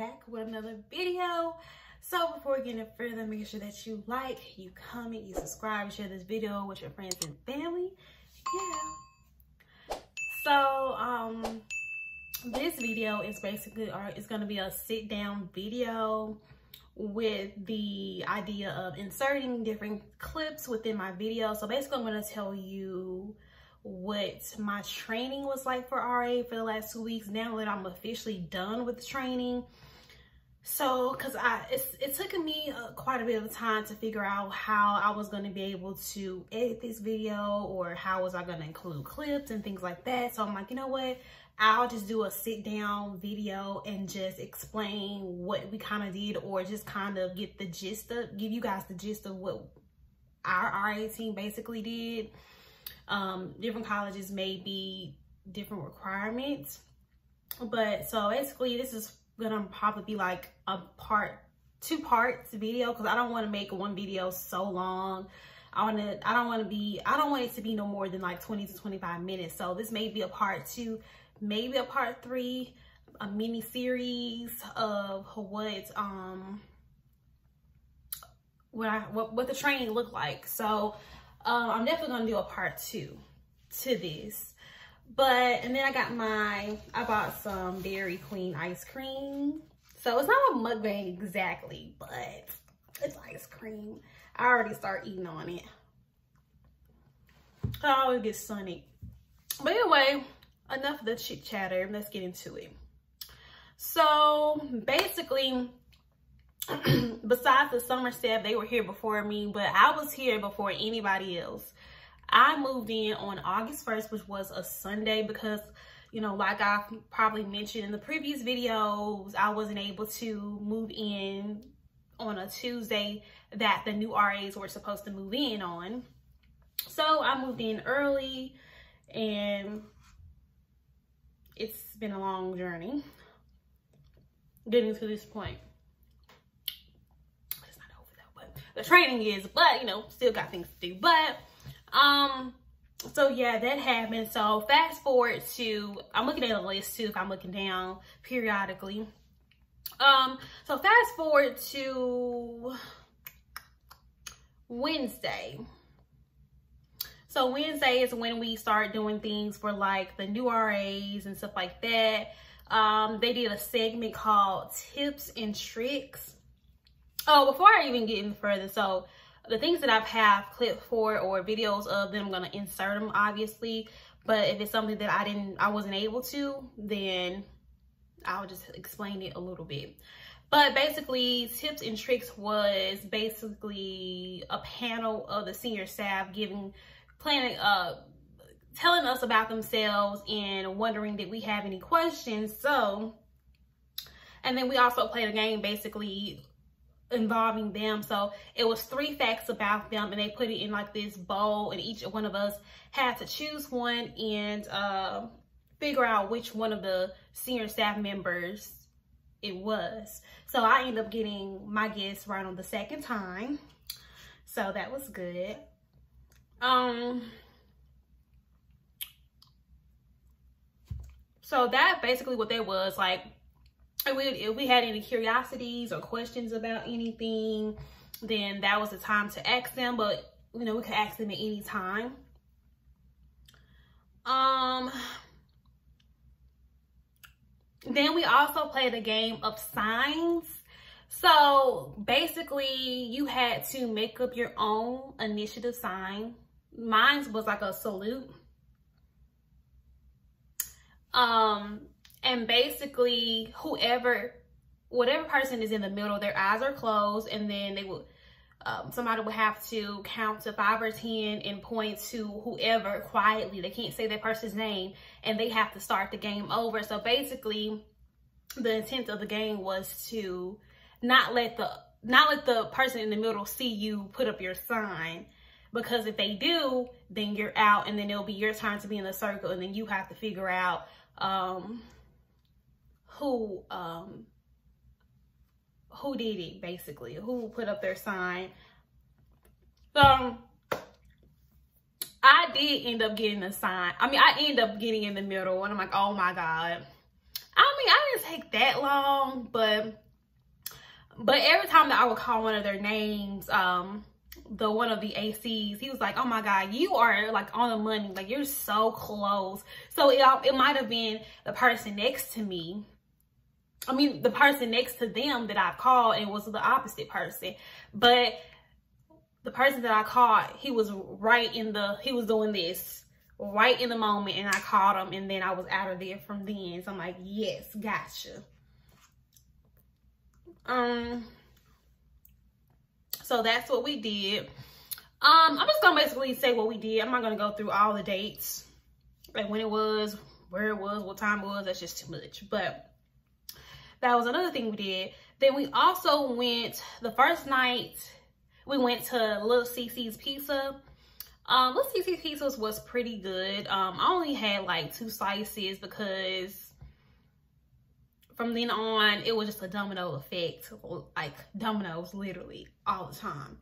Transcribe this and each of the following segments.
back with another video. So before we get any further, make sure that you like, you comment, you subscribe, share this video with your friends and family. Yeah. So this video is basically, it's going to be a sit down video with the idea of inserting different clips within my video. So basically I'm going to tell you what my training was like for RA for the last 2 weeks, now that I'm officially done with the training. So because it took me quite a bit of time to figure out how I was going to be able to edit this video, or how was I going to include clips and things like that. So I'm like, you know what, I'll just do a sit down video and just explain what we kind of did, or just kind of get the gist of, give you guys the gist of what our RA team basically did. Different colleges may be different requirements, but so basically this is gonna probably be like a two parts video, because I don't want to make one video so long. I don't want it to be no more than like 20 to 25 minutes. So this may be a part 2, maybe a part 3, a mini series of what the training looked like. So I'm definitely gonna do a part 2 to this. And then I bought some Dairy Queen ice cream. So it's not a mukbang exactly, but it's ice cream. I already start eating on it. I always get sunny. But anyway, enough of the chit chatter. Let's get into it. So basically, besides the summer staff, they were here before me, but I was here before anybody else. I moved in on August 1st, which was a Sunday, because, you know, like I probably mentioned in the previous videos, I wasn't able to move in on a Tuesday that the new RAs were supposed to move in on. So I moved in early, and it's been a long journey getting to this point. It's not over though, but the training is, but you know, still got things to do. But so yeah, that happened. So fast forward to, I'm looking at a list too, if I'm looking down periodically. So fast forward to Wednesday. So Wednesday is when we start doing things for like the new RAs and stuff like that. They did a segment called Tips and Tricks. Oh, before I even get any further, so the things that I've have clipped for or videos of them, I'm gonna insert them obviously. But if it's something that I wasn't able to, then I'll just explain it a little bit. But basically, Tips and Tricks was basically a panel of the senior staff telling us about themselves and wondering did we have any questions. So, and then we also played a game basically involving them. So it was 3 facts about them, and they put it in like this bowl, and each one of us had to choose one and figure out which one of the senior staff members it was. So I ended up getting my guess right on the second time, so that was good. So that basically what that was like. If we had any curiosities or questions about anything, then that was the time to ask them. But you know, we could ask them at any time. Then we also played a game of signs. So basically, you had to make up your own initiative sign. Mine was like a salute. And basically, whatever person is in the middle, their eyes are closed, and then they will, somebody will have to count to 5 or 10 and point to whoever quietly. They can't say that person's name, and they have to start the game over. So basically, the intent of the game was to not let the person in the middle see you put up your sign, because if they do, then you're out, and then it'll be your turn to be in the circle, and then you have to figure out who did it, basically, who put up their sign. So I did end up getting a sign. I mean, I ended up getting in the middle, and I'm like, oh my God. I mean, I didn't take that long, but every time that I would call one of their names, one of the ACs, he was like, oh my God, you are like on the money. Like, you're so close. So it might have been the person next to me. I mean, the person next to them that I called, and it was the opposite person. But the person that I called, he was doing this right in the moment, and I called him, and then I was out of there from then. So I'm like, yes, gotcha. So that's what we did. I'm just gonna basically say what we did. I'm not gonna go through all the dates, like when it was, where it was, what time it was. That's just too much. But that was another thing we did. Then we also went, the first night, we went to Little CC's Pizza. Little CC's Pizza was pretty good. I only had like 2 slices because from then on, it was just a domino effect. Like dominoes, literally, all the time.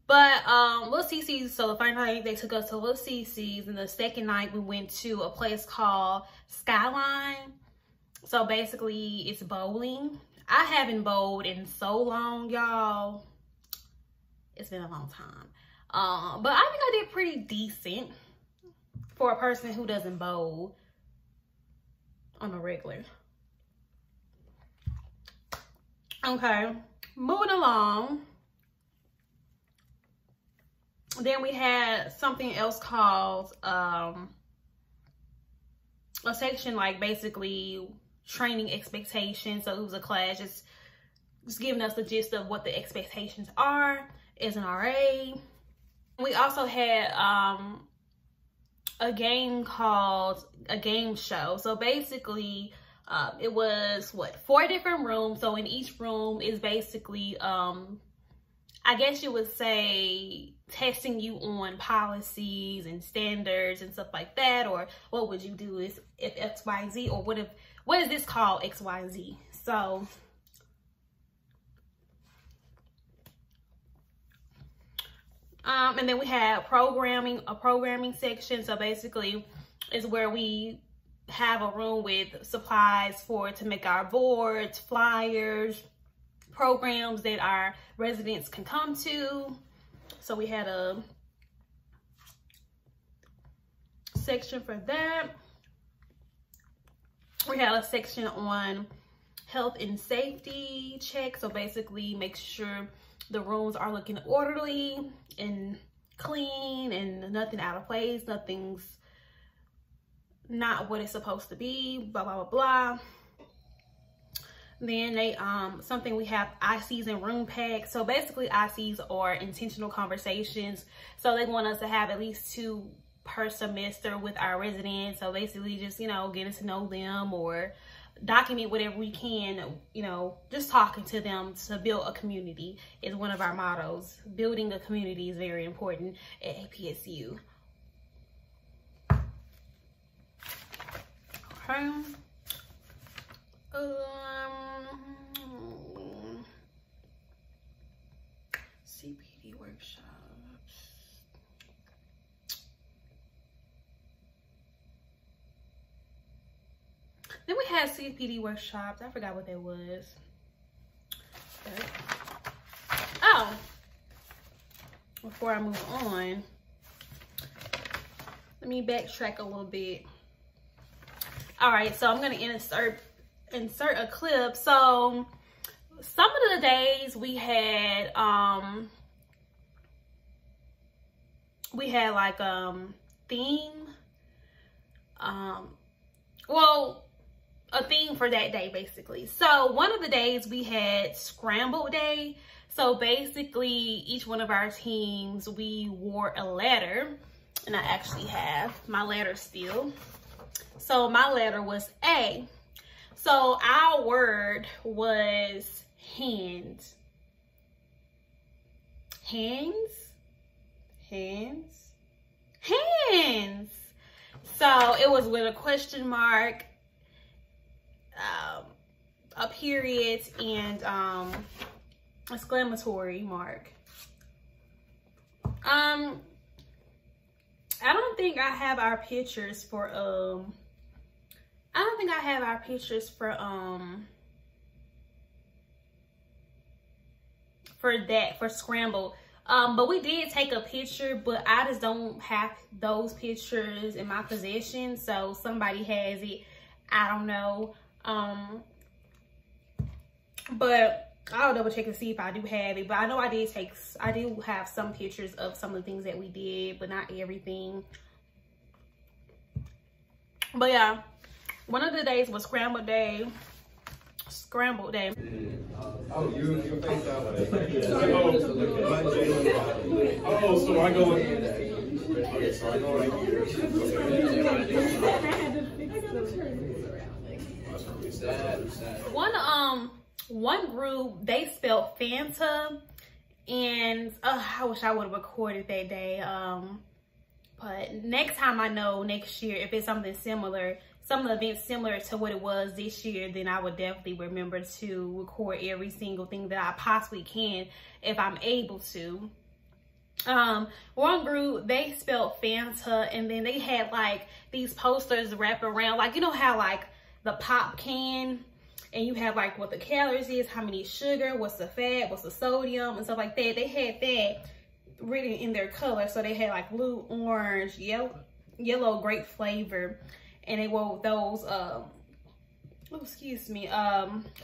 But Little CC's, so the first night they took us to Little CC's, and the second night we went to a place called Skyline. So basically, it's bowling. I haven't bowled in so long, y'all. It's been a long time. But I think I did pretty decent for a person who doesn't bowl on a regular. Okay, moving along. Then we had something else called a section, like basically training expectations. So it was a class just giving us the gist of what the expectations are as an RA. We also had a game called a game show. So basically it was 4 different rooms. So in each room is basically I guess you would say testing you on policies and standards and stuff like that, or what would you do if XYZ, or what is this called, XYZ. So and then we had a programming section. So basically is where we have a room with supplies to make our boards, flyers, programs that our residents can come to. So we had a section for that. We had a section on health and safety check. So basically make sure the rooms are looking orderly and clean and nothing out of place. Nothing's not what it's supposed to be, blah, blah, blah, blah. Then they, something we have ICs and room packs. So basically ICs are intentional conversations. So they want us to have at least 2 per semester with our residents. So basically just, you know, getting to know them or document whatever we can, you know, just talking to them to build a community is one of our mottos. Building a community is very important at APSU. Okay. CPD workshops. Then we had CPD workshops. I forgot what that was. Okay. Oh, before I move on, let me backtrack a little bit. All right, so I'm gonna insert a clip. So some of the days we had like theme, well, a theme for that day basically. So one of the days we had scramble day. So basically each one of our teams, we wore a letter, and I actually have my letter still. So my letter was A. So our word was hands. Hands? Hands? Hands! So it was with a question mark, a period, and exclamatory mark. I don't think I have our pictures for I don't think I have our pictures for Scramble. But we did take a picture, but I just don't have those pictures in my possession. So somebody has it. I don't know. But I'll double check and see if I do have it. But I know I do have some pictures of some of the things that we did, but not everything. But yeah, one of the days was Scramble Day. Scrambled Day. Oh, you face out. Oh, so I go. Okay, so I go like here. One group, they spelled Fanta, and I wish I would have recorded that day. But next time, I know next year, if it's something similar, some events similar to what it was this year, then I would definitely remember to record every single thing that I possibly can if I'm able to. One group, they spelled Fanta, and then they had like these posters wrapped around, like, you know how like the pop can, and you have like what the calories is, how many sugar, what's the fat, what's the sodium, and stuff like that. They had that written in their color. So they had like blue, orange, yellow grape flavor, and they wore those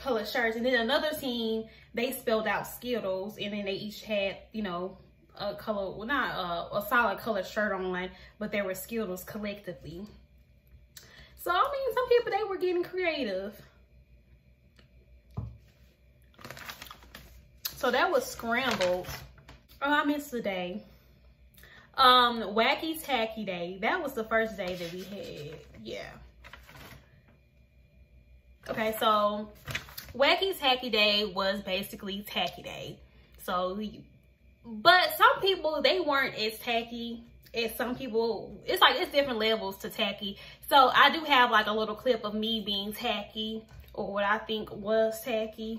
colored shirts. And then another team, they spelled out Skittles, and then they each had, you know, a color, well, not a solid colored shirt on, but they were Skittles collectively. So I mean, some people, they were getting creative. So that was Scrambled. Oh, I missed the day. Wacky Tacky Day. That was the first day that we had. Yeah. Okay, so Wacky Tacky Day was basically Tacky Day. So, but some people, they weren't as tacky as some people. It's like, it's different levels to tacky. So I do have like a little clip of me being tacky, or what I think was tacky.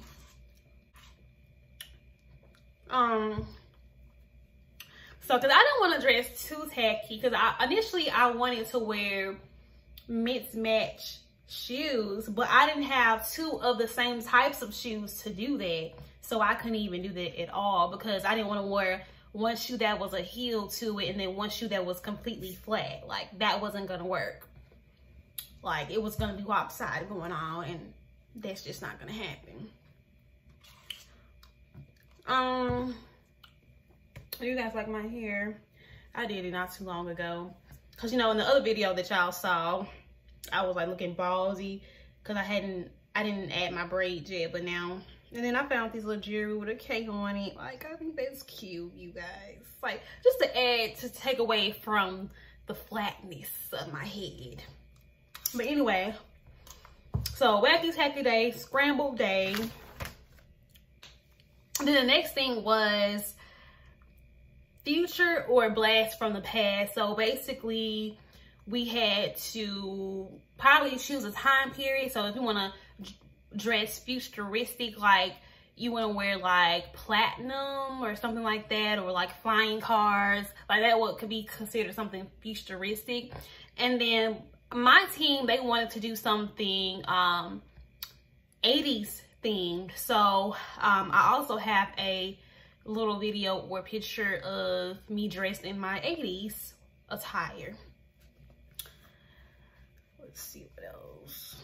So, cause I didn't want to dress too tacky, cause initially I wanted to wear mixed match shoes, but I didn't have two of the same types of shoes to do that. So I couldn't even do that at all, because I didn't want to wear one shoe that was a heel to it and then one shoe that was completely flat. Like, that wasn't gonna work. Like, it was gonna be lopsided going on, and that's just not gonna happen. You guys like my hair? I did it not too long ago, cause you know, in the other video that y'all saw, I was like looking ballsy because I didn't add my braids yet, but now. And then I found this little jewelry with a K on it. Like, I think that's cute, you guys. Like, just to add, to take away from the flatness of my head. But anyway, so Wacky Tacky Day, Scrambled Day. And then the next thing was Future or Blast from the Past. So basically, we had to probably choose a time period. So if you want to dress futuristic, like you want to wear like platinum or something like that, or like flying cars, like that could be considered something futuristic. And then my team, they wanted to do something 80s themed. So I also have a little video or picture of me dressed in my 80s attire. Let's see what else.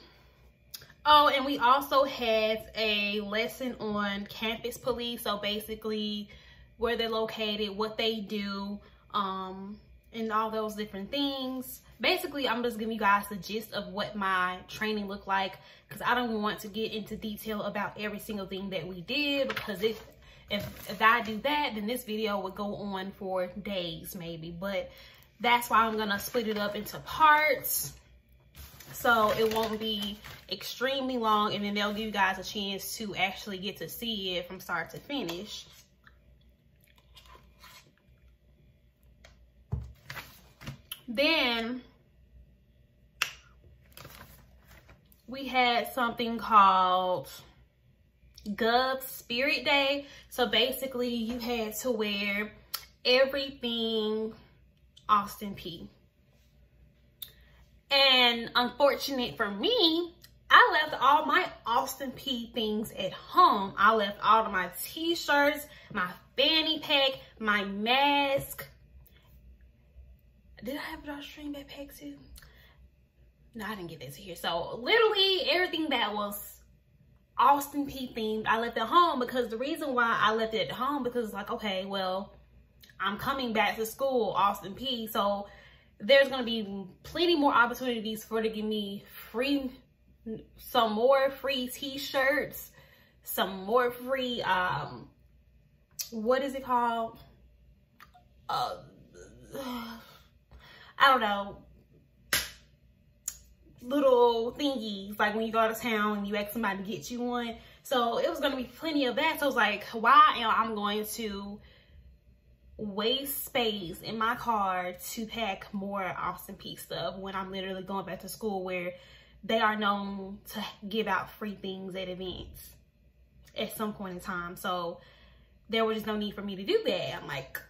Oh, and we also had a lesson on campus police. So basically where they're located, what they do, and all those different things. Basically, I'm just giving you guys the gist of what my training looked like, because I don't want to get into detail about every single thing that we did, because if I do that, then this video would go on for days maybe. But that's why I'm gonna split it up into parts, so it won't be extremely long, and then they'll give you guys a chance to actually get to see it from start to finish. Then we had something called Gov Spirit Day. So basically you had to wear everything Austin P. And unfortunate for me, I left all my Austin P things at home. I left all of my t-shirts, my fanny pack, my mask. Did I have a drawstring backpack too? No, I didn't get this here. So literally everything that was Austin P themed, I left at home, because the reason why I left it at home, because it's like, okay, well, I'm coming back to school, Austin P, so there's gonna be plenty more opportunities for to give me some more free t-shirts, some more free, what is it called? I don't know, little thingies, like when you go out of town and you ask somebody to get you one. So it was going to be plenty of that. So I was like, why am I going to waste space in my car to pack more Austin P stuff when I'm literally going back to school where they are known to give out free things at events at some point in time. So there was just no need for me to do that. I'm like,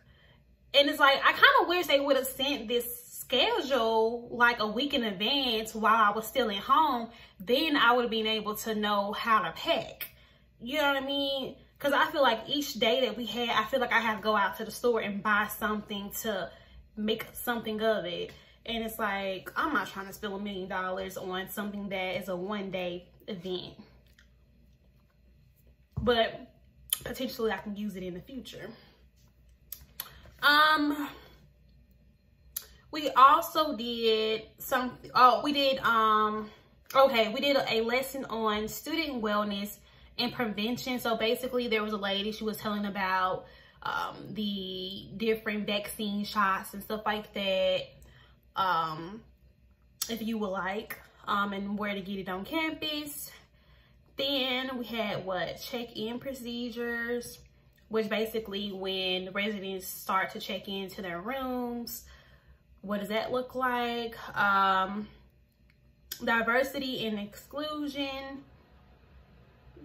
and it's like, I kind of wish they would have sent this schedule like a week in advance while I was still at home. Then I would have been able to know how to pack. You know what I mean? Because I feel like each day that we had, I feel like I have to go out to the store and buy something to make something of it. And it's like, I'm not trying to spend $1 million on something that is a one-day event. But potentially I can use it in the future. We also did we did a lesson on student wellness and prevention. So basically there was a lady, she was telling about the different vaccine shots and stuff like that, if you would like, and where to get it on campus. Then we had check-in procedures, which basically when residents start to check into their rooms, what does that look like? Diversity and exclusion.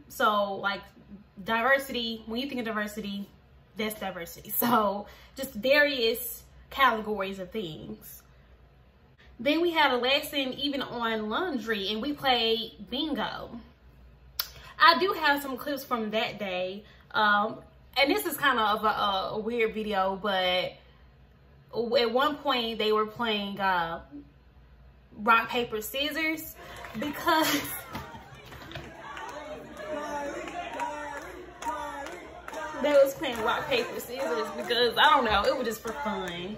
So like diversity, when you think of diversity, that's diversity. So just various categories of things. Then we had a lesson even on laundry, and we played bingo. I do have some clips from that day. And this is kind of a weird video, but at one point they were playing rock, paper, scissors, because they was playing rock, paper, scissors because, I don't know, it was just for fun.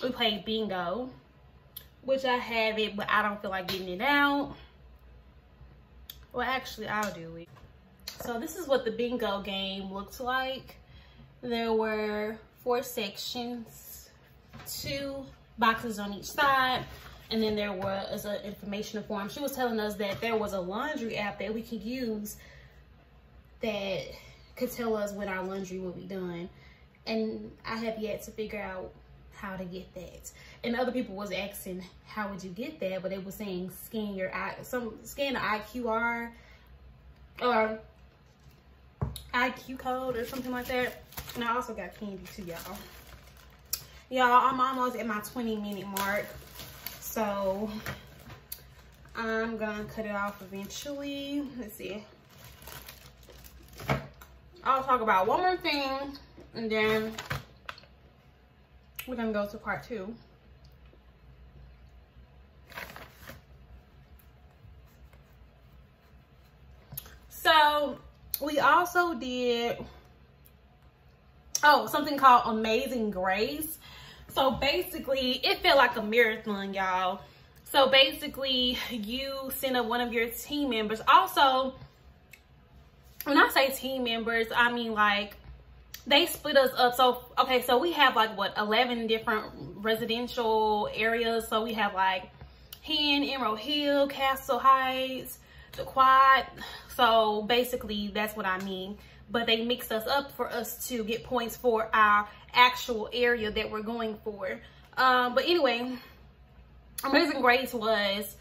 We played bingo, which I have it, but I don't feel like getting it out. Well, actually, I'll do it. So this is what the bingo game looks like. There were 4 sections, 2 boxes on each side, and then there was an informational form. She was telling us that there was a laundry app that we could use that could tell us when our laundry will be done. And I have yet to figure out how to get that. And other people was asking, how would you get that? But they were saying scan the IQR or IQ code or something like that. And I also got candy too, y'all. Y'all, I'm almost at my 20-minute mark, so I'm gonna cut it off eventually. Let's see. I'll talk about one more thing, and then we're gonna go to part 2. So we also did something called Amazing Grace, So basically, it felt like a marathon, y'all. So basically, you send up one of your team members. Also, when I say team members, I mean like they split us up. So, okay, so we have like what, 11 different residential areas. So we have like Hen, Emerald Hill, Castle Heights, the Quad. So basically, that's what I mean. But they mixed us up for us to get points for our actual area that we're going for. But anyway, Amazing Grace was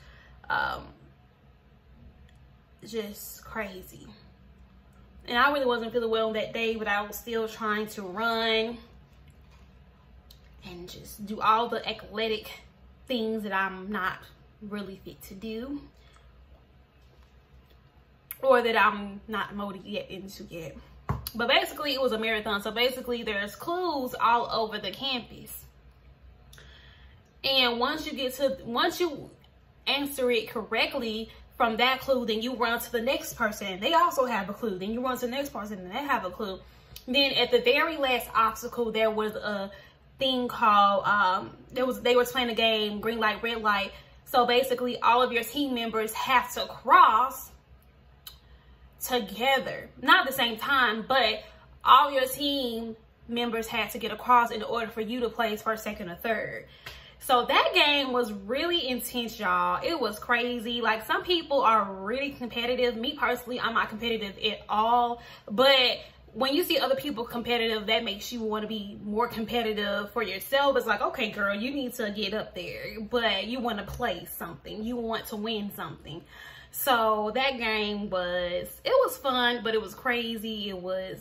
just crazy. And I really wasn't feeling well that day, but I was still trying to run and just do all the athletic things that I'm not really fit to do, or that I'm not motivated into yet. But basically, it was a marathon. So basically, there's clues all over the campus. And once you answer it correctly from that clue, then you run to the next person. They also have a clue. Then you run to the next person and they have a clue. Then at the very last obstacle, there was a thing called, they were playing a game, green light, red light. So basically, all of your team members have to cross together. Not at the same time, but all your team members had to get across in order for you to place first, second, or third. So that game was really intense, y'all. It was crazy. Like, some people are really competitive. Me personally, I'm not competitive at all. But when you see other people competitive, that makes you want to be more competitive for yourself. It's like, okay, girl, you need to get up there. But you want to play something. You want to win something. So that game was fun, but it was crazy. It was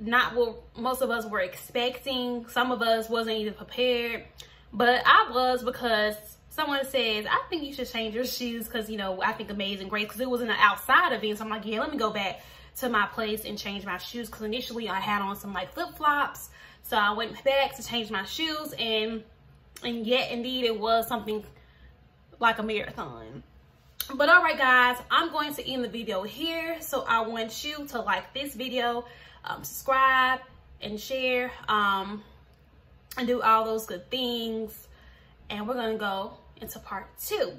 not what most of us were expecting. Some of us wasn't even prepared, but I was, because someone says, I think you should change your shoes, because, you know, I think Amazing Grace, because it was an outside event. So I'm like, yeah, let me go back to my place and change my shoes, because initially I had on some like flip-flops. So I went back to change my shoes, and yet indeed it was something like a marathon. But all right, guys, I'm going to end the video here. So I want you to like this video, subscribe and share, and do all those good things. And we're gonna go into part 2.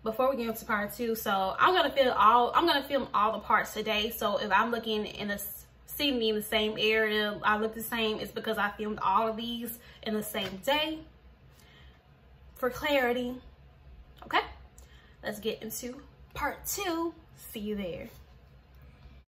Before we get into part 2, so I'm gonna film all the parts today. So if I'm looking in the city in the same area, I look the same, it's because I filmed all of these in the same day for clarity. Okay, let's get into part 2. See you there.